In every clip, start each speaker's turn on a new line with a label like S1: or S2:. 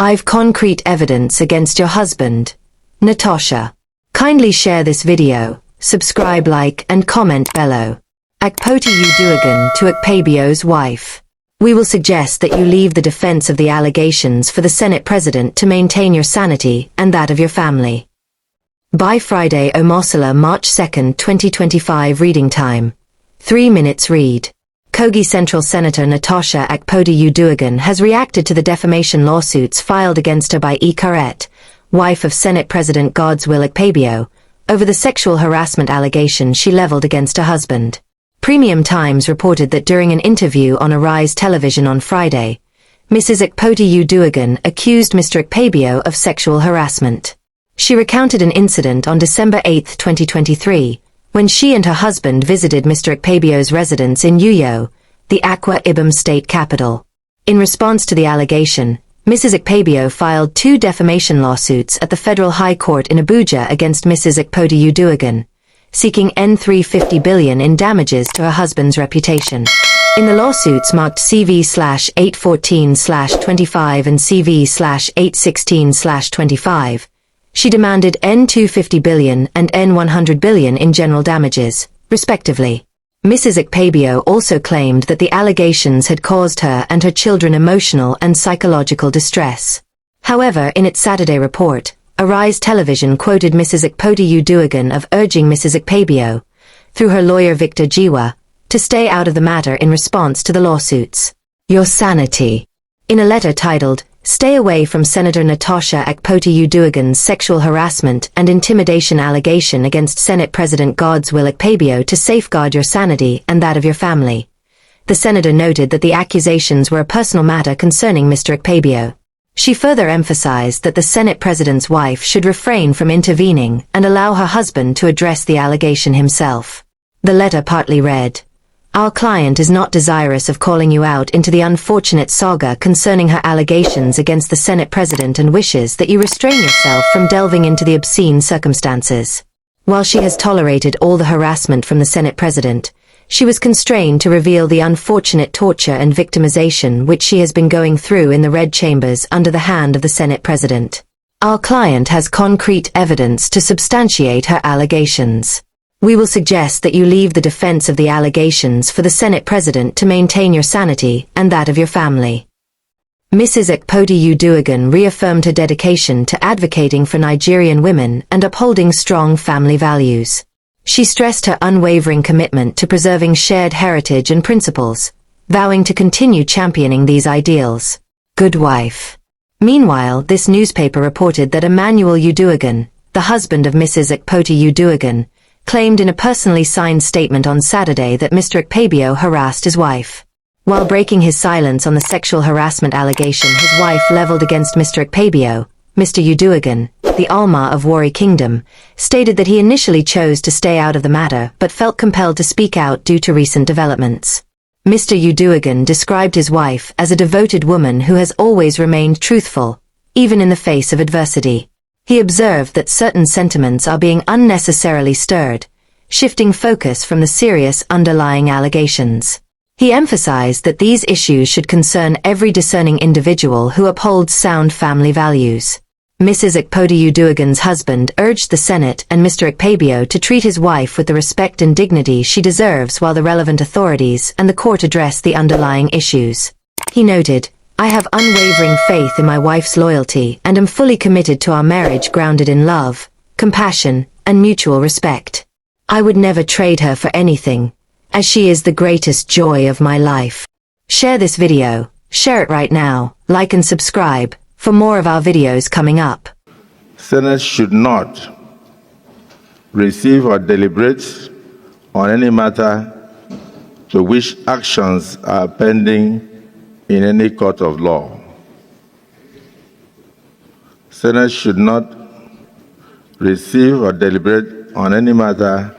S1: I've concrete evidence against your husband, Natasha. Kindly share this video, subscribe, like and comment below. Akpoti Uduaghan to Akpabio's wife. We will suggest that you leave the defense of the allegations for the Senate President to maintain your sanity and that of your family. By Friday, Omosala, March 2, 2025. Reading time: 3 minutes. Read. Kogi Central Senator Natasha Akpoti Uduaghan has reacted to the defamation lawsuits filed against her by Ikaret, wife of Senate President Godswill Akpabio, over the sexual harassment allegation she leveled against her husband. Premium Times reported that during an interview on Arise Television on Friday, Mrs. Akpoti Uduaghan accused Mr. Akpabio of sexual harassment. She recounted an incident on December 8, 2023, when she and her husband visited Mr. Akpabio's residence in Uyo, the Akwa Ibom state capital. In response to the allegation, Mrs. Akpabio filed 2 defamation lawsuits at the Federal High Court in Abuja against Mrs. Akpoti Uduaghan, seeking N$350 billion in damages to her husband's reputation. In the lawsuits marked CV/814/25 and CV/816/25, she demanded N$250 billion and N$100 billion in general damages, respectively. Mrs. Akpabio also claimed that the allegations had caused her and her children emotional and psychological distress. However, in its Saturday report, Arise Television quoted Mrs. Akpoti Uduaghan of urging Mrs. Akpabio, through her lawyer Victor Jiwa, to stay out of the matter in response to the lawsuits. Your sanity. In a letter titled, "Stay Away from Senator Natasha Akpoti Uduaghan's Sexual Harassment and Intimidation Allegation Against Senate President Godswill Akpabio to Safeguard Your Sanity and That of Your Family," the senator noted that the accusations were a personal matter concerning Mr. Akpabio. She further emphasized that the Senate President's wife should refrain from intervening and allow her husband to address the allegation himself. The letter partly read, "Our client is not desirous of calling you out into the unfortunate saga concerning her allegations against the Senate President and wishes that you restrain yourself from delving into the obscene circumstances. While she has tolerated all the harassment from the Senate President, she was constrained to reveal the unfortunate torture and victimization which she has been going through in the Red Chambers under the hand of the Senate President. Our client has concrete evidence to substantiate her allegations. We will suggest that you leave the defense of the allegations for the Senate President to maintain your sanity and that of your family." Mrs. Akpoti Uduaghan reaffirmed her dedication to advocating for Nigerian women and upholding strong family values. She stressed her unwavering commitment to preserving shared heritage and principles, vowing to continue championing these ideals. Good wife. Meanwhile, this newspaper reported that Emmanuel Uduaghan, the husband of Mrs. Akpoti Uduaghan, claimed in a personally signed statement on Saturday that Mr. Akpabio harassed his wife. While breaking his silence on the sexual harassment allegation his wife leveled against Mr. Akpabio, Mr. Uduaghan, the Alma of Warri Kingdom, stated that he initially chose to stay out of the matter but felt compelled to speak out due to recent developments. Mr. Uduaghan described his wife as a devoted woman who has always remained truthful, even in the face of adversity. He observed that certain sentiments are being unnecessarily stirred, shifting focus from the serious underlying allegations. He emphasized that these issues should concern every discerning individual who upholds sound family values. Mrs. Akpoti Uduaghan's husband urged the Senate and Mr. Akpabio to treat his wife with the respect and dignity she deserves while the relevant authorities and the court address the underlying issues. He noted, "I have unwavering faith in my wife's loyalty and am fully committed to our marriage grounded in love, compassion, and mutual respect. I would never trade her for anything, as she is the greatest joy of my life." Share this video, share it right now, like and subscribe for more of our videos coming up.
S2: Senate should not receive or deliberate on any matter to which actions are pending in any court of law. Senate should not receive or deliberate on any matter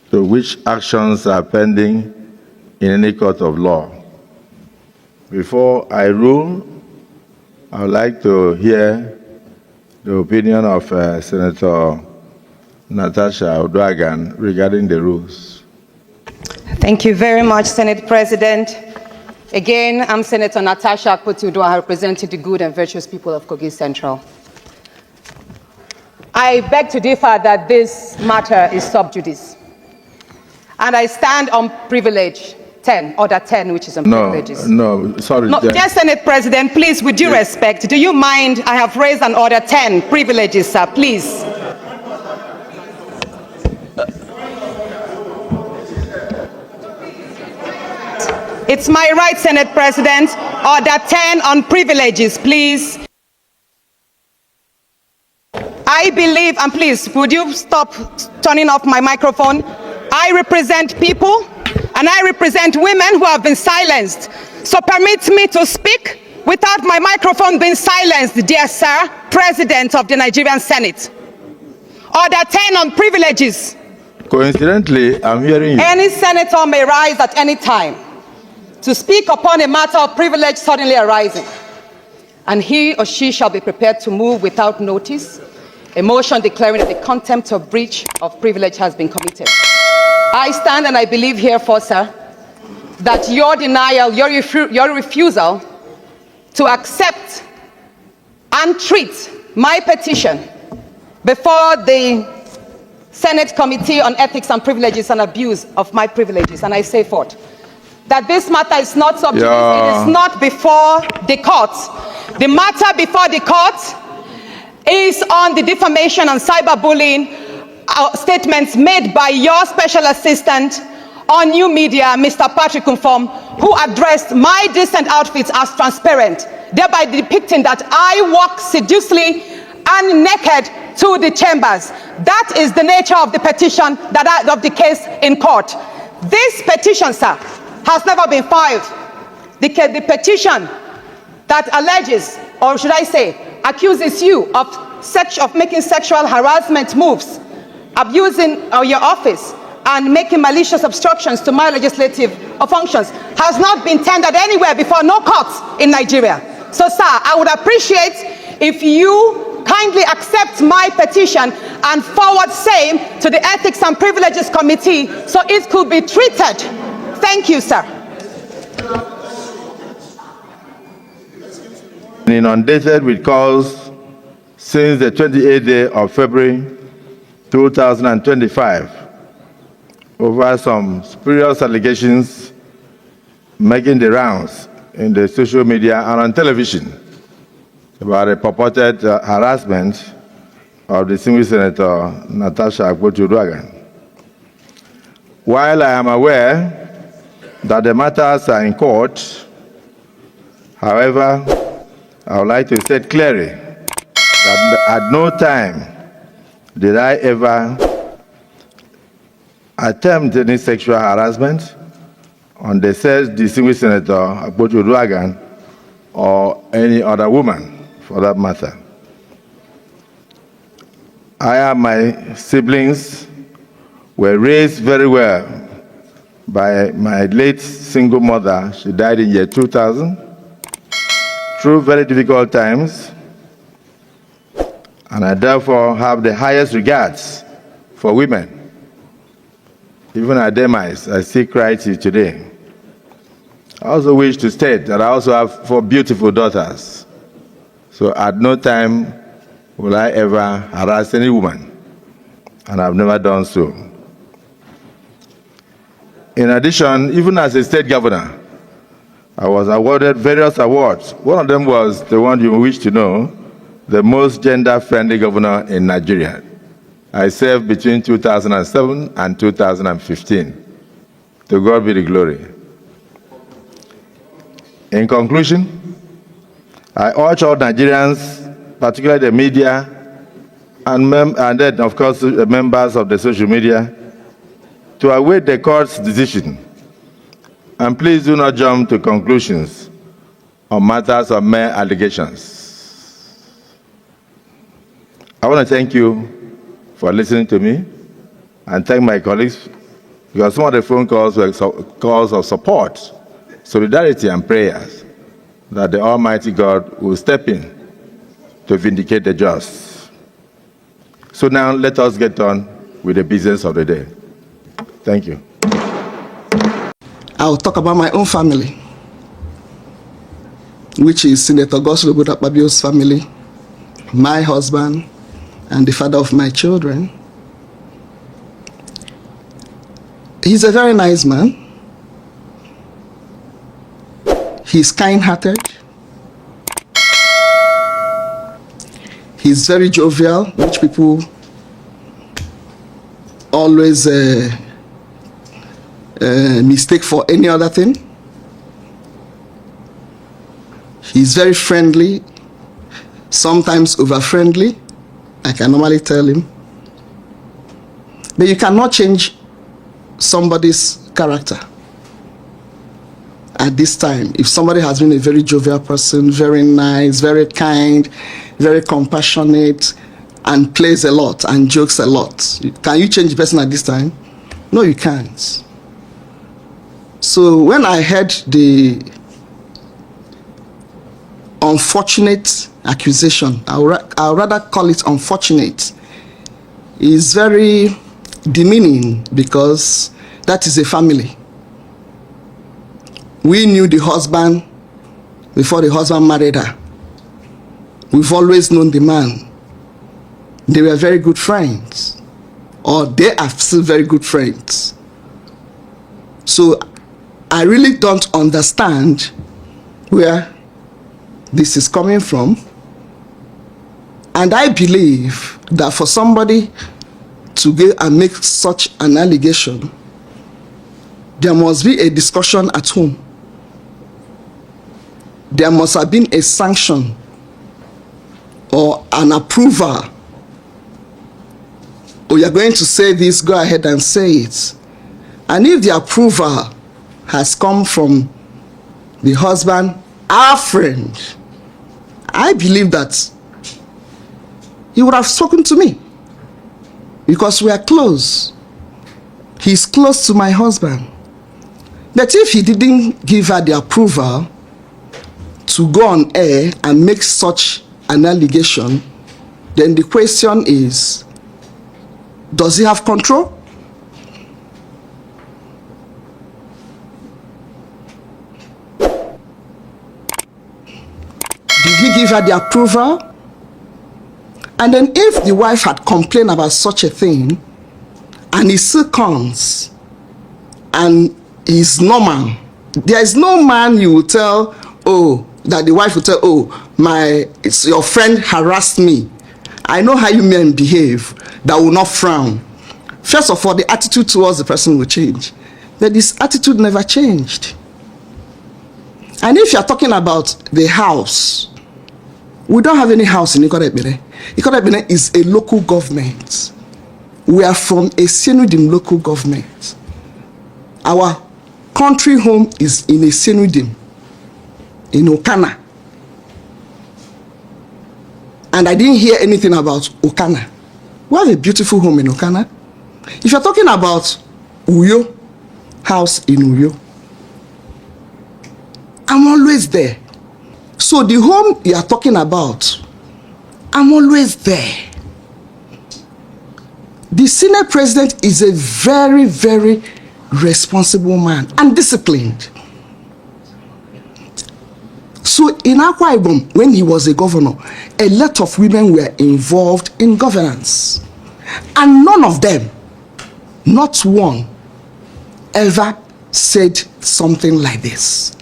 S2: to which actions are pending in any court of law. Before I rule, I would like to hear the opinion of Senator Natasha Uduaghan regarding the rules.
S3: Thank you very much, Senate President. Again, I'm Senator Natasha Akpoti, Uduaghan, representing the good and virtuous people of Kogi Central. I beg to differ that this matter is sub judice. And I stand on privilege 10, order 10, which is on privileges.
S2: No, sorry.
S3: No, dear Senate President, please, with due respect, do you mind? I have raised an order 10, privileges, sir, please. It's my right, Senate President. Order 10 on privileges, please. I believe, and please, would you stop turning off my microphone? I represent people, and I represent women who have been silenced. So permit me to speak without my microphone being silenced, dear sir, President of the Nigerian Senate. Order 10 on privileges.
S2: Coincidentally, I'm hearing you.
S3: Any senator may rise at any time to speak upon a matter of privilege suddenly arising, and he or she shall be prepared to move without notice a motion declaring that the contempt of breach of privilege has been committed. I stand and I believe herefore, sir, that your denial, your refusal to accept and treat my petition before the Senate Committee on Ethics and Privileges and Abuse of my privileges, and I say forth, that this matter is not subject, it is not before the court. The matter before the court is on the defamation and cyberbullying statements made by your special assistant on new media, Mr. Patrick Umfom, who addressed my decent outfits as transparent, thereby depicting that I walk sedulously and naked to the chambers. That is the nature of the petition, of the case in court. This petition, sir, has never been filed. The petition that alleges, or should I say, accuses you of making sexual harassment moves, abusing your office, and making malicious obstructions to my legislative functions has not been tendered anywhere before, no courts in Nigeria. So, sir, I would appreciate if you kindly accept my petition and forward same to the Ethics and Privileges Committee so it could be treated. Thank you, sir.
S2: Inundated with calls since the 28th day of February 2025 over some spurious allegations making the rounds in the social media and on television about a purported harassment of distinguished Senator Natasha Akpabio Uduaghan. While I am aware that the matters are in court, however, I would like to state clearly that at no time did I ever attempt any sexual harassment on the said distinguished Senator Akpoti Uduaghan or any other woman for that matter. I and my siblings were raised very well by my late single mother. She died in year 2000 through very difficult times, and I therefore have the highest regards for women. Even at demise, I still cry till today. I also wish to state that I also have 4 beautiful daughters. So at no time will I ever harass any woman, and I've never done so. In addition, even as a state governor, I was awarded various awards. One of them was the one you wish to know, the most gender-friendly governor in Nigeria. I served between 2007 and 2015. To God be the glory. In conclusion, I urge all Nigerians, particularly the media, and then, of course, the members of the social media, to await the court's decision. And please do not jump to conclusions on matters of mere allegations. I want to thank you for listening to me and thank my colleagues, because some of the phone calls were calls of support, solidarity, and prayers that the Almighty God will step in to vindicate the just. So now let us get on with the business of the day. Thank you.
S4: I'll talk about my own family. which is Senator Goslobo Akpabio's family, my husband, and the father of my children. He's a very nice man. He's kind-hearted. He's very jovial, which people always mistake for any other thing. He's very friendly, sometimes over-friendly, I can normally tell him. But you cannot change somebody's character at this time. If somebody has been a very jovial person, very nice, very kind, very compassionate, and plays a lot and jokes a lot, can you change the person at this time? No, you can't. So when I heard the unfortunate accusation, I'll rather call it unfortunate, is very demeaning, because that is a family. We knew the husband before the husband married her. We've always known the man. They were very good friends, or they are still very good friends. So I really don't understand where this is coming from. And I believe that for somebody to go and make such an allegation, there must be a discussion at home. There must have been a sanction or an approval. Oh, you're going to say this, go ahead and say it. And if the approval has come from the husband, our friend, I believe that he would have spoken to me, because we are close. He's close to my husband. But if he didn't give her the approval to go on air and make such an allegation, then the question is, does he have control? Did he give her the approval? And then if the wife had complained about such a thing, and he still comes and is normal, there is no man you will tell, oh, that the wife will tell, oh, it's your friend harassed me. I know how you men behave, that will not frown. First of all, the attitude towards the person will change. But this attitude never changed. And if you are talking about the house, we don't have any house in Ikorebene. Ikorebene is a local government. We are from a Senudim local government. Our country home is in a Senudim, in Okana. And I didn't hear anything about Okana. We have a beautiful home in Okana. If you're talking about Uyo, house in Uyo, I'm always there. So the home you are talking about, I'm always there. The Senate president is a very, very responsible man and disciplined. So in Akwa Ibom, when he was a governor, a lot of women were involved in governance. And none of them, not one, ever said something like this.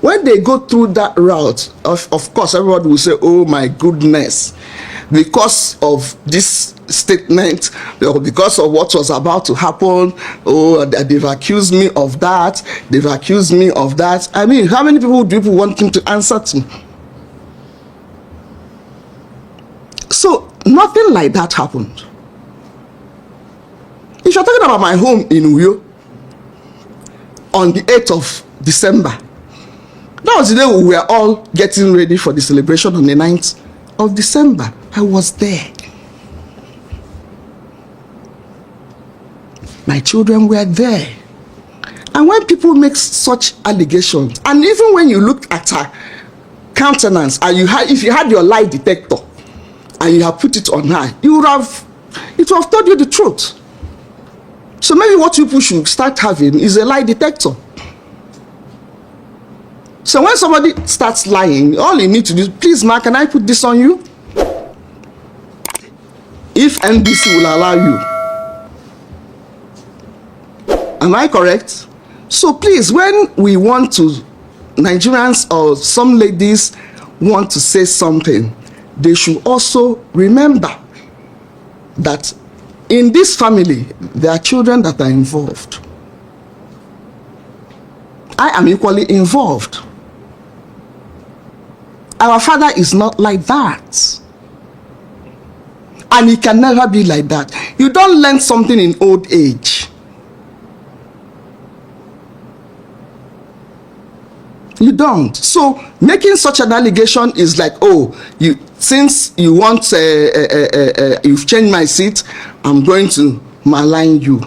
S4: When they go through that route, of course, everybody will say, oh my goodness, because of this statement, or because of what was about to happen, oh, they've accused me of that, they've accused me of that. I mean, how many people do people want him to answer to? So, nothing like that happened. If you're talking about my home in Uyo, on the 8th of December, that was the day we were all getting ready for the celebration on the 9th of December. I was there. My children were there. And when people make such allegations, and even when you look at her countenance, and if you had your lie detector and you have put it on her, it would have told you the truth. So maybe what people should start having is a lie detector. So when somebody starts lying, all you need to do is, please, ma, can I put this on you? If NBC will allow you. Am I correct? So please, when we want to, Nigerians or some ladies want to say something, they should also remember that in this family, there are children that are involved. I am equally involved. Our father is not like that. And he can never be like that. You don't learn something in old age. You don't. So making such an allegation is like, oh, since you want, you've changed my seat, I'm going to malign you.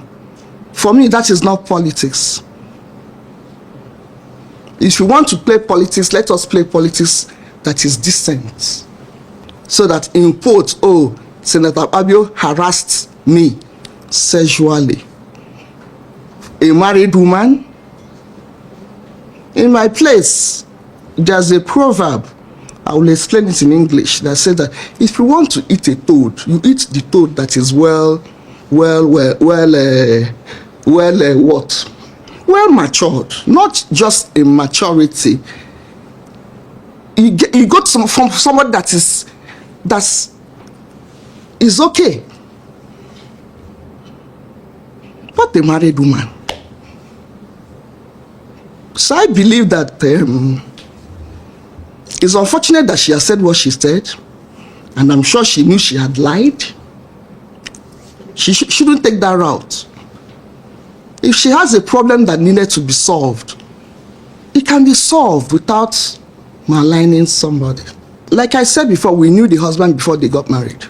S4: For me, that is not politics. If you want to play politics, let us play politics that is decent. So that in quotes, oh, Senator Akpabio harassed me sexually. A married woman. In my place, there's a proverb, I will explain it in English, that says that if you want to eat a toad, you eat the toad that is well matured, not just a maturity. You got from someone that is okay. But a married woman. So I believe that it's unfortunate that she has said what she said, and I'm sure she knew she had lied. She shouldn't take that route. If she has a problem that needed to be solved, it can be solved without maligning somebody. Like I said before, we knew the husband before they got married.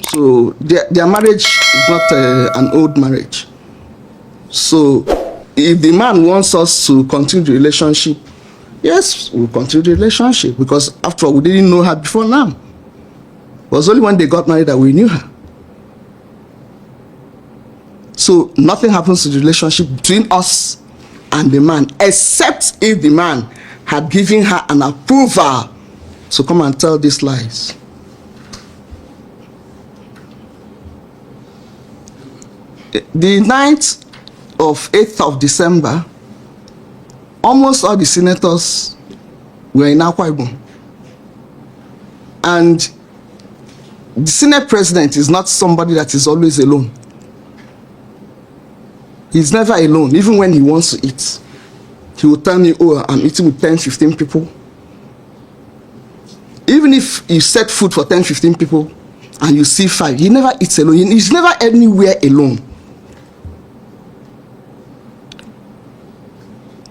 S4: So their marriage is not an old marriage. So if the man wants us to continue the relationship, yes, we'll continue the relationship, because after all, we didn't know her before now. It was only when they got married that we knew her. So nothing happens to the relationship between us and the man, except if the man had given her an approval to come and tell these lies. The night of 8th of December, almost all the senators were in Akwa Ibom. And the Senate president is not somebody that is always alone. He's never alone, even when he wants to eat. He will tell me, oh, I'm eating with 10, 15 people. Even if you set food for 10, 15 people and you see 5, he never eats alone. He's never anywhere alone.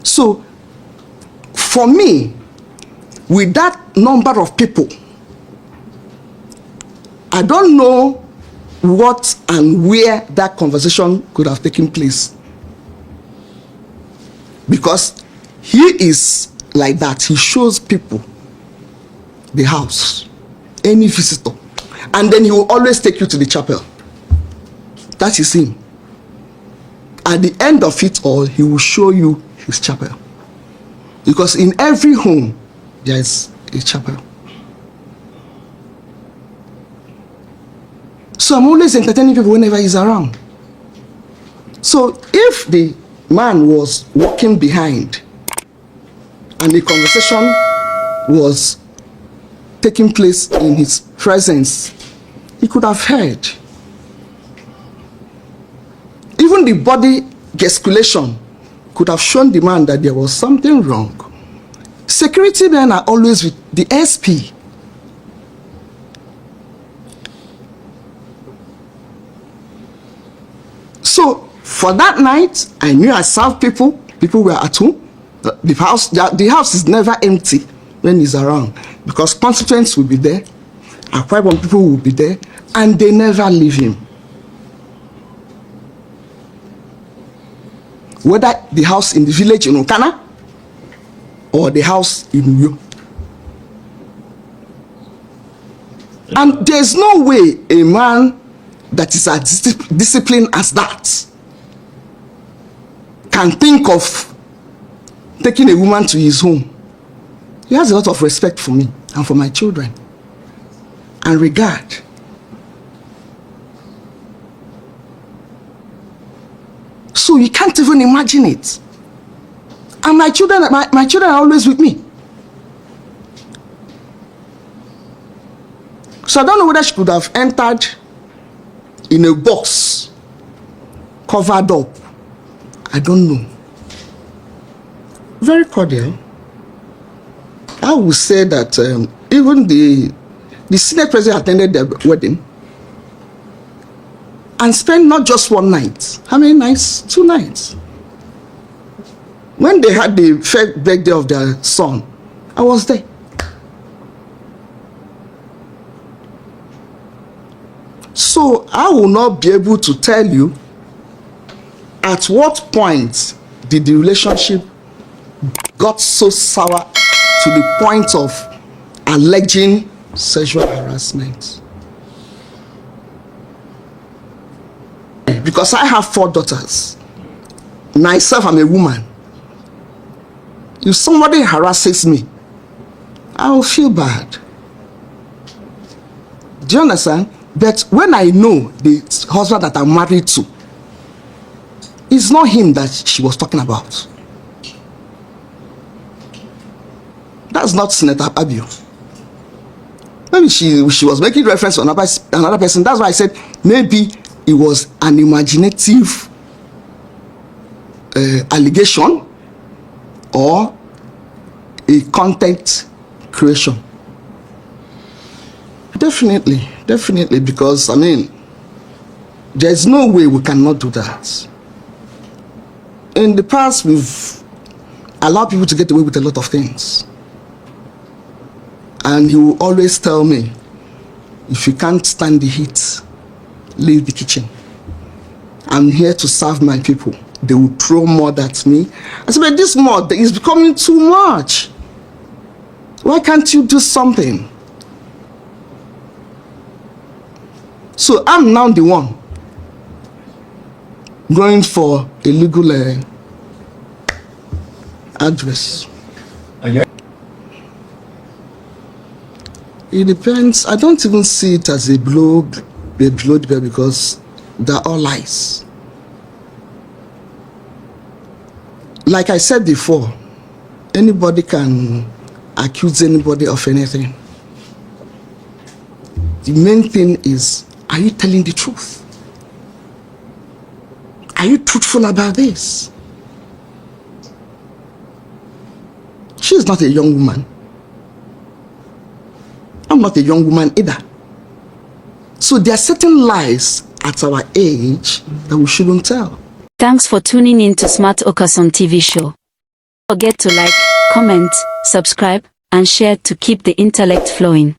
S4: So, for me, with that number of people, I don't know what and where that conversation could have taken place. Because he is like that. He shows people the house, any visitor, and then he will always take you to the chapel. That is him. At the end of it all, he will show you his chapel. Because in every home, there is a chapel. So I'm always entertaining people whenever he's around. So if the man was walking behind and the conversation was taking place in his presence, he could have heard. Even the body gesticulation could have shown the man that there was something wrong. Security men are always with the SP. So for that night, I knew I served people. People were at home. The house is never empty when he's around, because constituents will be there, Akwa Ibom people will be there, and they never leave him. Whether the house in the village in Okana or the house in Uyo. And there's no way a man that is as disciplined as that can think of taking a woman to his home. He has a lot of respect for me and for my children and regard. So you can't even imagine it. And my children are always with me. So I don't know whether she could have entered in a box, covered up. I don't know. Very cordial. I would say that even the Senate president attended their wedding and spent not just one night. How many nights? 2 nights. When they had the first birthday of their son, I was there. So I will not be able to tell you at what point did the relationship got so sour to the point of alleging sexual harassment. Because I have 4 daughters. Myself, I'm a woman. If somebody harasses me, I will feel bad. Do you understand? But when I know the husband that I'm married to, it's not him that she was talking about. That's not Senator Akpabio. Maybe she was making reference to another person. That's why I said maybe it was an imaginative allegation or a content creation. Definitely, because I mean, there's no way we cannot do that. In the past, we've allowed people to get away with a lot of things. And he will always tell me, if you can't stand the heat, leave the kitchen. I'm here to serve my people. They will throw mud at me. I said, but this mud is becoming too much. Why can't you do something? So I'm now the one going for a legal address. It depends. I don't even see it as a blow the bell because they're all lies. Like I said before, anybody can accuse anybody of anything. The main thing is, are you telling the truth? Are you truthful about this? She is not a young woman. I'm not a young woman either. So there are certain lies at our age that we shouldn't tell.
S5: Thanks for tuning in to Smart Okason TV show. Don't forget to like, comment, subscribe, and share to keep the intellect flowing.